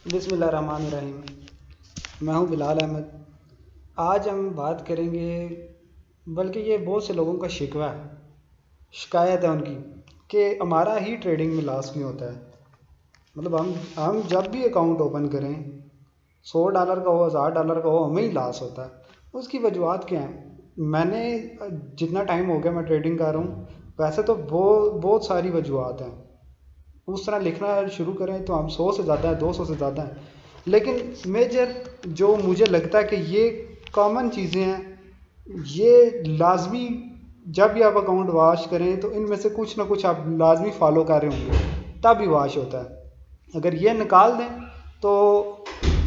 बिस्मिल्लाहिर्रहमानिर्रहीम। मैं हूं बिलाल अहमद। आज हम बात करेंगे, बल्कि ये बहुत से लोगों का शिकवा है, शिकायत है उनकी कि हमारा ही ट्रेडिंग में लॉस क्यों होता है। मतलब हम जब भी अकाउंट ओपन करें, $100 का हो, $1000 का हो, हमें ही लॉस होता है। उसकी वजूहत क्या हैं? मैंने जितना टाइम हो गया मैं ट्रेडिंग कर रहा हूँ, वैसे तो बहुत बहुत सारी वजूहत हैं। उस तरह लिखना शुरू करें तो हम 100 से ज़्यादा है, 200 से ज़्यादा है। लेकिन मेजर जो मुझे लगता है कि ये कॉमन चीज़ें हैं, ये लाजमी, जब भी आप अकाउंट वॉश करें तो इनमें से कुछ ना कुछ आप लाजमी फॉलो कर रहे होंगे, तब ही वॉश होता है। अगर ये निकाल दें तो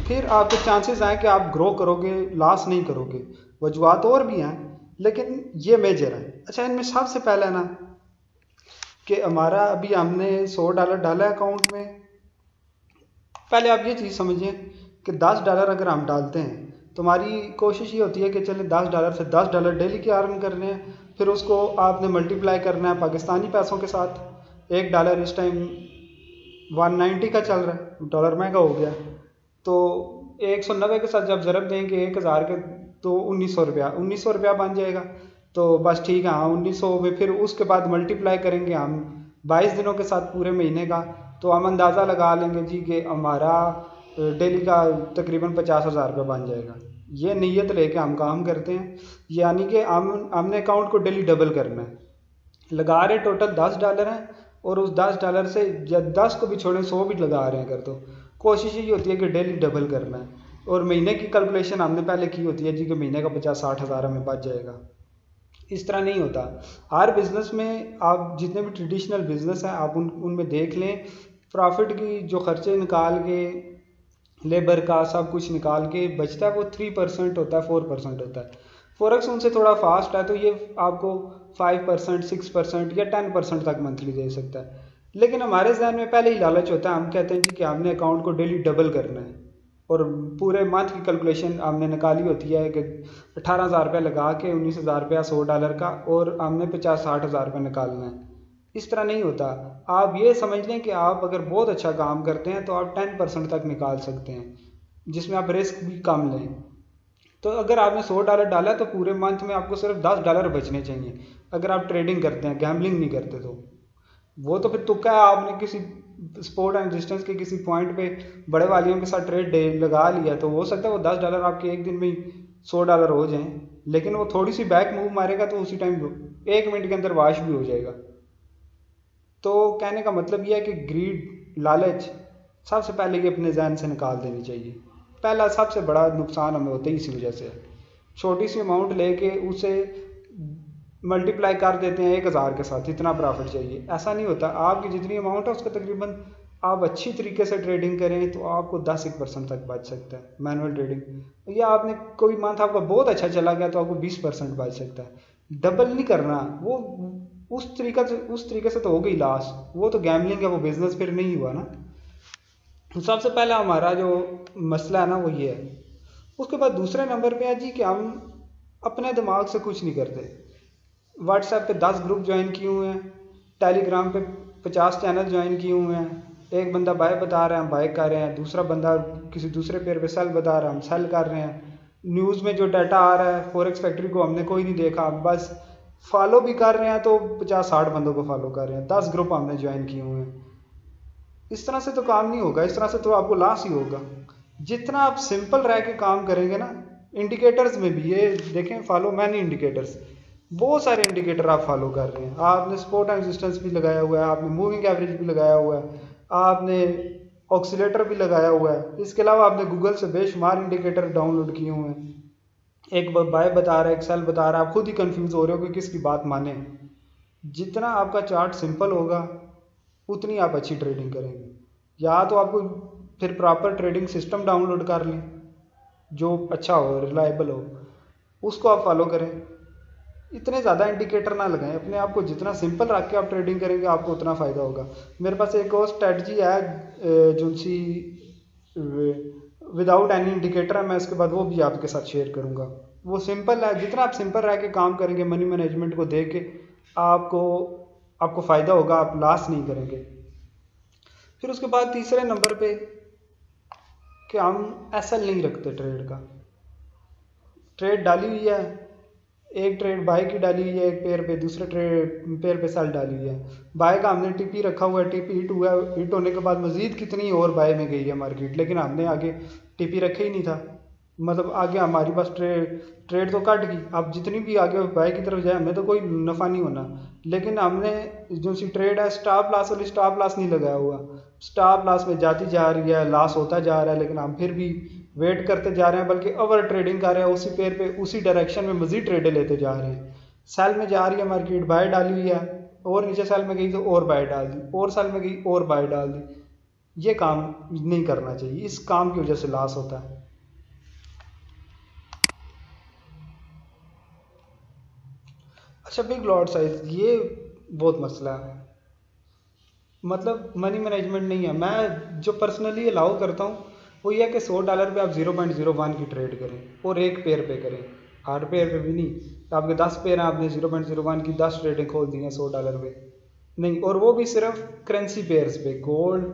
फिर आपके चांसेस हैं कि आप ग्रो करोगे, लॉस नहीं करोगे। वजूहत और भी हैं, लेकिन ये मेजर है। अच्छा, इनमें सबसे पहले ना कि हमारा अभी हमने $100 डाला है अकाउंट में। पहले आप ये चीज़ समझिए कि $10 अगर हम डालते हैं तो हमारी कोशिश ये होती है कि चले $10 से $10 डेली के अर्न करने हैं। फिर उसको आपने मल्टीप्लाई करना है पाकिस्तानी पैसों के साथ। $1 इस टाइम 190 का चल रहा है, डॉलर महंगा हो गया। तो 190 के साथ जब ज़रब देंगे 1000 के, तो ₹1900 बन जाएगा। तो बस ठीक है, हाँ 1900 में फिर उसके बाद मल्टीप्लाई करेंगे हम 22 दिनों के साथ पूरे महीने का। तो हम अंदाज़ा लगा लेंगे जी कि हमारा डेली का तकरीबन ₹50,000 बन जाएगा। ये नीयत लेके हम काम करते हैं, यानी कि हमने अकाउंट को डेली डबल करना है। लगा रहे टोटल $10 हैं, और उस $10 से या 10 को भी छोड़ें, 100 भी लगा रहे हैं अगर, तो कोशिश ये होती है कि डेली डबल करना है। और महीने की कैलकुलेशन हमने पहले की होती है जी कि महीने का 50-60 हज़ार हमें बच जाएगा। इस तरह नहीं होता। हर बिज़नेस में आप जितने भी ट्रेडिशनल बिज़नेस हैं आप उनमें देख लें, प्रॉफिट की जो खर्चे निकाल के, लेबर का सब कुछ निकाल के बचता है वो 3% होता है, 4% होता है। फॉरेक्स उनसे थोड़ा फास्ट है, तो ये आपको 5%, 6% या 10% तक मंथली दे सकता है। लेकिन हमारे जहन में पहले ही लालच होता है, हम कहते हैं जी कि हमने अकाउंट को डेली डबल करना है। और पूरे मंथ की कैलकुलेशन हमने निकाली होती है कि ₹18,000 लगा के ₹19,000 $100 का, और हमने 50-60 हज़ार निकालना है। इस तरह नहीं होता। आप ये समझ लें कि आप अगर बहुत अच्छा काम करते हैं तो आप 10% तक निकाल सकते हैं, जिसमें आप रिस्क भी कम लें। तो अगर आपने $100 डाला तो पूरे मंथ में आपको सिर्फ $10 बचने चाहिए, अगर आप ट्रेडिंग करते हैं, गैम्बलिंग नहीं करते। तो वो तो फिर तुक्का है, आपने किसी स्पोर्ट एंड डिस्टेंस के किसी पॉइंट पे बड़े वालियों के साथ ट्रेड लगा लिया, तो हो सकता है वो $10 आपके एक दिन में ही $100 हो जाएं। लेकिन वो थोड़ी सी बैक मूव मारेगा तो उसी टाइम 1 मिनट के अंदर वाश भी हो जाएगा। तो कहने का मतलब यह है कि ग्रीड, लालच, सबसे पहले ये अपने जहन से निकाल देनी चाहिए। पहला सबसे बड़ा नुकसान हमें होता ही इसी वजह से है। छोटी सी अमाउंट लेके उसे मल्टीप्लाई कर देते हैं 1000 के साथ, इतना प्रॉफिट चाहिए। ऐसा नहीं होता। आपकी जितनी अमाउंट है उसका तकरीबन, आप अच्छी तरीके से ट्रेडिंग करें तो आपको 10% तक बच सकता है मैनुअल ट्रेडिंग। या आपने कोई मंथ आपका बहुत अच्छा चला गया तो आपको 20% बच सकता है। डबल नहीं करना वो, उस तरीके से तो हो गई लॉस, वो तो गैम्बलिंग है, वो बिजनेस फिर नहीं हुआ ना। तो सबसे पहला हमारा जो मसला है ना वो ये है। उसके बाद दूसरे नंबर पे है जी कि हम अपने दिमाग से कुछ नहीं करते। व्हाट्सएप पे 10 ग्रुप ज्वाइन किए हुए हैं, टेलीग्राम पे 50 चैनल ज्वाइन किए हुए हैं। एक बंदा बाय बता रहा है, हम बाय कर रहे हैं। दूसरा बंदा किसी दूसरे पेयर पे सेल बता रहा है, हम सेल कर रहे हैं। न्यूज़ में जो डाटा आ रहा है फॉरेक्स फैक्ट्री को हमने कोई नहीं देखा, बस फॉलो भी कर रहे हैं तो 50-60 बंदों को फॉलो कर रहे हैं, 10 ग्रुप हमने ज्वाइन किए हुए हैं। इस तरह से तो काम नहीं होगा, इस तरह से तो आपको लॉस ही होगा। जितना आप सिंपल रह के काम करेंगे ना, इंडिकेटर्स में भी ये देखें, फॉलो मैनी इंडिकेटर्स, बहुत सारे इंडिकेटर आप फॉलो कर रहे हैं। आपने स्पोर्ट एंड रेजिस्टेंस भी लगाया हुआ है, आपने मूविंग एवरेज भी लगाया हुआ है, आपने ऑक्सीलेटर भी लगाया हुआ है। इसके अलावा आपने गूगल से बेशुमार इंडिकेटर डाउनलोड किए हुए हैं। एक बाय बता रहा है, एक सेल बता रहा है, आप खुद ही कंफ्यूज हो रहे हो कि किसकी बात माने। जितना आपका चार्ट सिंपल होगा उतनी आप अच्छी ट्रेडिंग करेंगे। या तो आपको फिर प्रॉपर ट्रेडिंग सिस्टम डाउनलोड कर लें जो अच्छा हो, रिलायबल हो, उसको आप फॉलो करें। इतने ज़्यादा इंडिकेटर ना लगाएं अपने आप को। जितना सिंपल रख के आप ट्रेडिंग करेंगे आपको उतना फ़ायदा होगा। मेरे पास एक और स्ट्रेटजी है जो सी विदाउट एनी इंडिकेटर है, मैं इसके बाद वो भी आपके साथ शेयर करूँगा। वो सिंपल है, जितना आप सिंपल रह के काम करेंगे मनी मैनेजमेंट को देख के, आपको आपको फ़ायदा होगा, आप लॉस नहीं करेंगे। फिर उसके बाद तीसरे नंबर पे कि हम एसएल नहीं रखते ट्रेड का। ट्रेड डाली हुई है, एक ट्रेड बाय की डाली हुई है एक पेयर पे, दूसरे ट्रेड पेयर पे सेल डाली हुई है। बाय का हमने टीपी रखा हुआ है, टीपी हिट हुआ है, हिट होने के बाद मजीद कितनी और बाय में गई है मार्केट, लेकिन हमने आगे टीपी रखे ही नहीं था। मतलब आगे हमारी पास ट्रेड तो कट गई, अब जितनी भी आगे बाय की तरफ जाए हमें तो कोई नफ़ा नहीं होना। लेकिन हमने जो सी ट्रेड है स्टॉप लॉस वाली स्टॉप लॉस नहीं लगाया हुआ, स्टॉप लॉस में जाती जा रही है, लॉस होता जा रहा है, लेकिन हम फिर भी वेट करते जा रहे हैं, बल्कि ओवर ट्रेडिंग कर रहे हैं, उसी पेयर पे उसी डायरेक्शन में मजीद ट्रेडें लेते जा रहे हैं। सेल में जा रही है मार्केट, बाय डाली हुई है, और नीचे सेल में गई तो और बाय डाल दी, और सेल में गई और बाय डाल दी। ये काम नहीं करना चाहिए, इस काम की वजह से लॉस होता है। अच्छा, बिग लॉट साइज, ये बहुत मसला है। मतलब मनी मैनेजमेंट नहीं है। मैं जो पर्सनली अलाउ करता हूँ वो ये है कि $100 पे आप 0.01 की ट्रेड करें, और एक पेयर पे करें, हर पेयर पे भी नहीं। तो आपके 10 पेयर हैं, आपने 0.01 की 10 ट्रेडें खोल दी हैं $100 पे नहीं, और वो भी सिर्फ करेंसी पेयर्स पे, गोल्ड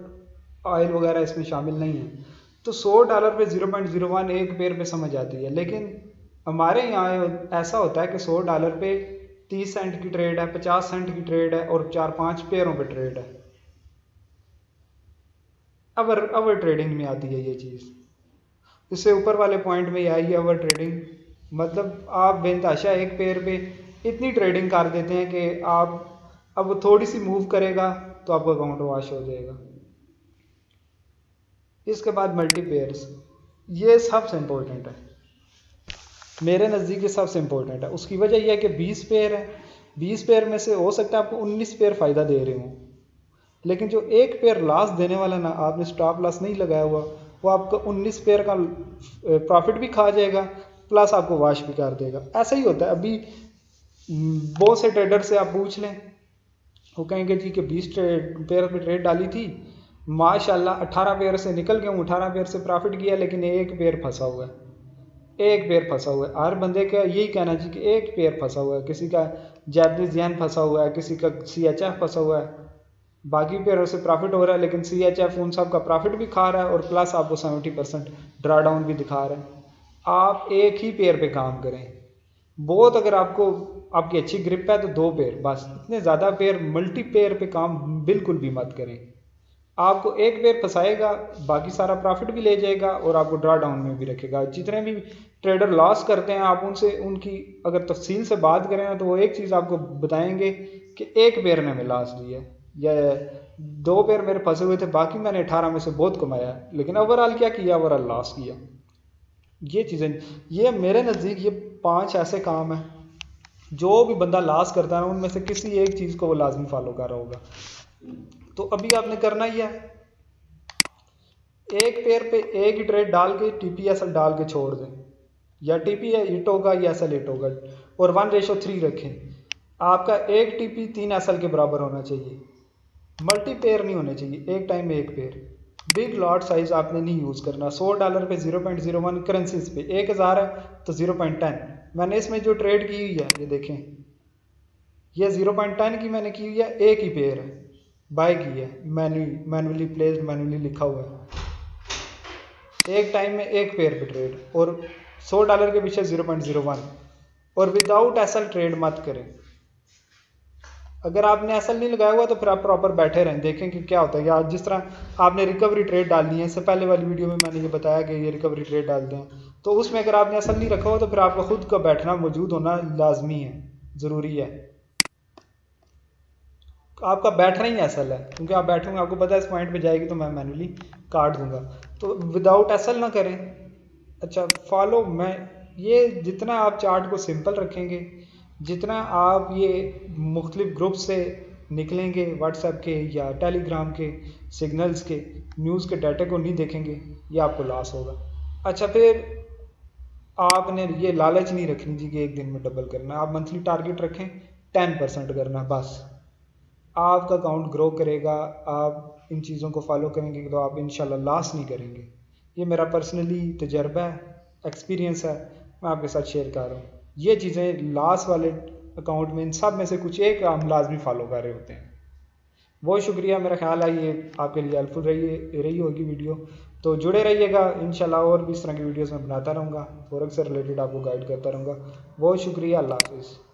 ऑयल वगैरह इसमें शामिल नहीं है। तो $100 पे 0.01 एक पेयर पे समझ आती है। लेकिन हमारे यहाँ ऐसा होता है कि $100 पे 30 सेंट की ट्रेड है, 50 सेंट की ट्रेड है, और 4-5 पेयरों पे ट्रेड है। अवर ट्रेडिंग में आती है ये चीज़। इससे ऊपर वाले पॉइंट में यह आई है अवर ट्रेडिंग। मतलब आप बेनताशा एक पेयर पे इतनी ट्रेडिंग कर देते हैं कि आप अब वो थोड़ी सी मूव करेगा तो आपका अकाउंट वॉश हो जाएगा। इसके बाद मल्टी पेयर्स, ये सबसे इम्पोर्टेंट है, मेरे नज़दीक ये सबसे इम्पोर्टेंट है। उसकी वजह यह है कि 20 पेयर है, 20 पेयर में से हो सकता है आपको 19 पेयर फ़ायदा दे रहे हों, लेकिन जो एक पेयर लॉस देने वाला ना, आपने स्टॉप लॉस नहीं लगाया हुआ, वो आपका 19 पेयर का प्रॉफिट भी खा जाएगा, प्लस आपको वॉश भी कर देगा। ऐसा ही होता है। अभी बहुत से ट्रेडर से आप पूछ लें, वो कहेंगे जी कि 20 पेयर पे ट्रेड डाली थी, माशाल्लाह 18 पेयर से निकल गया हूँ, 18 पेयर से प्रॉफिट किया, लेकिन एक पेयर फंसा हुआ है, एक पेयर फंसा हुआ है। हर बंदे का यही कहना चाहिए कि एक पेयर फंसा हुआ है। किसी का जैपनीज येन फंसा हुआ है, किसी का CHF फंसा हुआ है, बाकी पेयरों से प्रॉफिट हो रहा है, लेकिन CHF उन सब का प्रॉफिट भी खा रहा है, और प्लस आपको 70% ड्रा डाउन भी दिखा रहा है। आप एक ही पेयर पे काम करें। बहुत अगर आपको आपकी अच्छी ग्रिप है तो 2 पेयर बस, इतने ज़्यादा पेयर मल्टी पेयर पे काम बिल्कुल भी मत करें। आपको एक पेयर फंसाएगा, बाकी सारा प्रॉफिट भी ले जाएगा, और आपको ड्रा डाउन में भी रखेगा। जितने भी ट्रेडर लॉस करते हैं, आप उनसे उनकी अगर तफसील से बात करें ना, तो वो एक चीज़ आपको बताएंगे कि एक पेयर ने मैं लॉस लिया, या 2 पेयर मेरे फंसे हुए थे, बाकी मैंने 18 में से बहुत कमाया, लेकिन ओवरऑल क्या किया, ओवरऑल लॉस किया। ये चीज़ें, ये मेरे नज़दीक ये 5 ऐसे काम हैं जो भी बंदा लॉस करता है ना, उनमें से किसी एक चीज़ को वो लाजमी फॉलो कर रहा होगा। तो अभी आपने करना ही है, एक पेयर पे एक ही ट्रेड डाल के TPSL डाल के छोड़ दें, या TP हिट होगा या SL हिट होगा, और 1:3 रखें। आपका एक TP 3 SL के बराबर होना चाहिए, मल्टी पेयर नहीं होने चाहिए, एक टाइम में एक पेयर। बिग लॉट साइज आपने नहीं यूज़ करना। $100 पे 0.01 करेंसीज पे 1000 है तो 0.10। मैंने इसमें जो ट्रेड की हुई है ये देखें, ये 0.10 की मैंने की हुई है, एक ही पेयर है, बाय की है, मैनुअली प्लेस मैनुअली लिखा हुआ है, एक टाइम में एक पेयर पे ट्रेड, और $100 के पीछे 0.01, और विदाउट एसएल ट्रेड मत करें। अगर आपने एसएल नहीं लगाया हुआ तो फिर आप प्रॉपर बैठे रहें, देखें कि क्या होता है। या जिस तरह आपने रिकवरी ट्रेड डालनी है, इससे पहले वाली वीडियो में मैंने ये बताया कि ये रिकवरी ट्रेड डालते हैं, तो उसमें अगर आपने एसएल नहीं रखा हुआ तो फिर आपका खुद का बैठना मौजूद होना लाजमी है, ज़रूरी है। आपका बैठना ही एसएल है, क्योंकि आप बैठोगे, आपको पता है इस पॉइंट पे जाएगी तो मैं मैनुअली काट दूंगा, तो विदाउट एसएल ना करें। अच्छा, फॉलो, मैं ये जितना आप चार्ट को सिंपल रखेंगे, जितना आप ये मुख्तलिफ ग्रुप से निकलेंगे, व्हाट्सएप के या टेलीग्राम के, सिग्नल्स के, न्यूज़ के डाटा को नहीं देखेंगे, ये आपको लॉस होगा। अच्छा, फिर आपने ये लालच नहीं रखनी जी कि एक दिन में डबल करना। आप मंथली टारगेट रखें, 10% करना बस, आपका अकाउंट ग्रो करेगा। आप इन चीज़ों को फॉलो करेंगे तो आप इंशाल्लाह लॉस नहीं करेंगे। ये मेरा पर्सनली तजर्बा है, एक्सपीरियंस है, मैं आपके साथ शेयर कर रहा हूँ। ये चीज़ें लॉस वाले अकाउंट में इन सब में से कुछ एक हम लाजमी फॉलो कर रहे होते हैं। बहुत शुक्रिया, मेरा ख्याल है ये आपके लिए हेल्पफुल रही होगी वीडियो। तो जुड़े रहिएगा, इंशाल्लाह और भी इस तरह की वीडियोस मैं बनाता रहूँगा, फॉरेक्स से रिलेटेड आपको गाइड करता रहूँगा। बहुत शुक्रिया, अल्लाह हाफिज़।